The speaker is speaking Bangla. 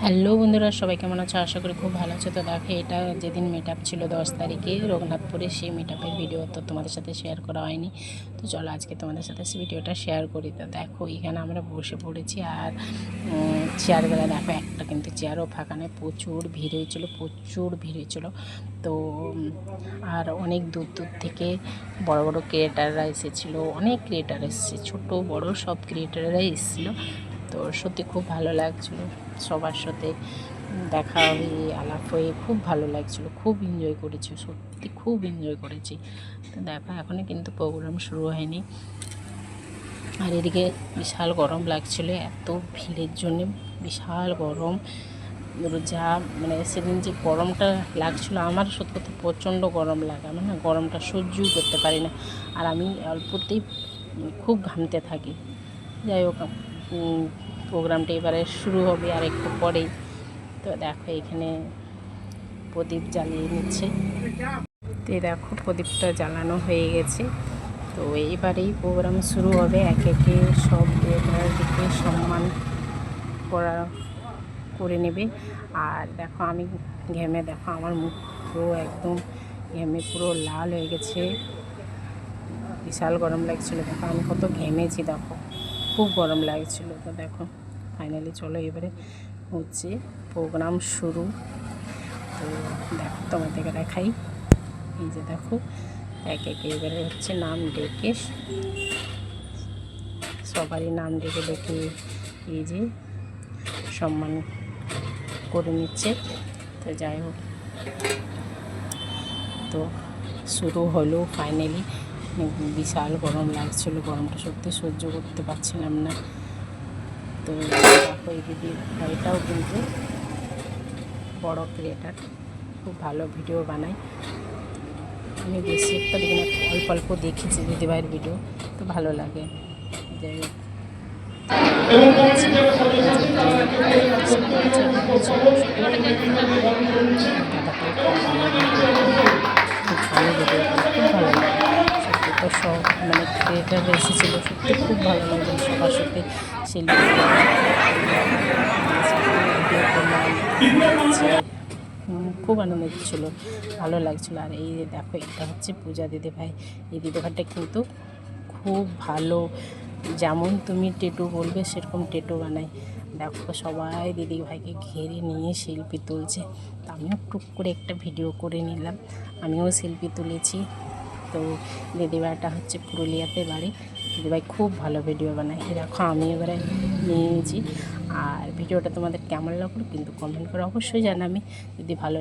হ্যালো বন্ধুরা, সবাই কেমন আছো? আশা করি খুব ভালো আছো। তো দেখো, এটা যেদিন মিট আপ ছিল 10 তারিখে রঘুনাথপুরে, সেই মিট আপের ভিডিও তো তোমাদের সাথে শেয়ার করা হয়নি। তো চলো আজকে তোমাদের সাথে সেই ভিডিওটা শেয়ার করি। তো দেখো, এখানে আমরা বসে পড়েছি আর চেয়ারগুলো দেখো, একটা কিন্তু চেয়ারও ফাঁকা নেই। প্রচুর ভিড় হয়েছিল। তো আর অনেক দূর দূর থেকে বড় বড় ক্রিয়েটাররা এসেছিলো, অনেক ক্রিয়েটার এসেছে, ছোট বড় সব ক্রিয়েটাররাই এসেছিলো। তো সত্যি খুব ভালো লাগছিলো, সবার সাথে দেখা হয়ে আলাপ হয়ে খুব ভালো লাগছিলো, খুব এনজয় করেছি, সত্যি খুব এনজয় করেছি। তো দেখো, এখনও কিন্তু প্রোগ্রাম শুরু হয়নি। আর এদিকে বিশাল গরম লাগছিলো, এত ভিড়ের জন্যে বিশাল গরম। যা মানে সেদিন যে গরমটা লাগছিলো, আমার সত্যি কথা প্রচণ্ড গরম লাগে, আমার না গরমটা সহ্যই করতে পারি না। আর আমি অল্পতেই খুব ঘামতে থাকি। যাই হোক, প্রোগ্রামটা এবারে শুরু হবে আর একটু পরেই। তো দেখো, এখানে প্রদীপ জ্বালিয়ে নিচ্ছে। তো দেখো, প্রদীপটা জ্বালানো হয়ে গেছে। তো এবারেই প্রোগ্রাম শুরু হবে, একে একে সব দিকে সম্মান করে নেবে। আর দেখো, আমি ঘেমে, দেখো আমার মুখ পুরো একদম ঘেমে পুরো লাল হয়ে গেছে, বিশাল গরম লাগছিলো। দেখো আমি কত ঘেমেছি, দেখো খুব গরম লাগছিলো। তো দেখো ফাইনালি চলো এবারে হচ্ছে প্রোগ্রাম শুরু। তো দেখো তোমাদেরকে দেখাই, এই যে দেখো একে একে এবারে হচ্ছে নাম ডেকে, সবারই নাম ডেকে ডেকে এই যে সম্মান করে নিচ্ছে। তো যাই হোক, তো শুরু হলো ফাইনালি। বিশাল গরম লাগছিলো, গরমটা সত্যি সহ্য করতে পারছিলাম না। তো দেখো, এই দিদি ভাইটাও কিন্তু বড় ক্রিয়েটার, খুব ভালো ভিডিও বানায়। আমি বেশি একটা দেখি না, অল্প অল্প দেখেছি দিদিভাইয়ের ভিডিও, তো ভালো লাগে। যাই হোক, খুব ভালো ভিডিও, খুব ভালো লাগে সত্যি। তো সব মানে ক্রিয়েটার এসেছিলো, সত্যি খুব ভালো লাগলো সবার সাথে সেলফি ভিডিও করলাম, খুব আনন্দ দিচ্ছিলো, ভালো লাগছিলো। আর এই দেখো, এটা হচ্ছে পূজা দিদিভাই। এই দিদিভাইটা কিন্তু খুব ভালো, যেমন তুমি টেটু বলবে সেরকম টেটু বানায়। দেখো সবাই দিদিভাইকে ঘিরে নিয়ে সেলফি তুলছে। তো আমিও টুক করে একটা ভিডিও করে নিলাম, আমিও সেলফি তুলেছি। তো দিদিভাইটা হচ্ছে পুরুলিয়াতে বাড়ি, দিদিভাই খুব ভালো ভিডিও বানায়। দেখো আমি এবারে নিয়েছি। আর ভিডিওটা তোমাদের কেমন লাগলো কিন্তু কমেন্ট করে অবশ্যই জানাবে। যদি ভালো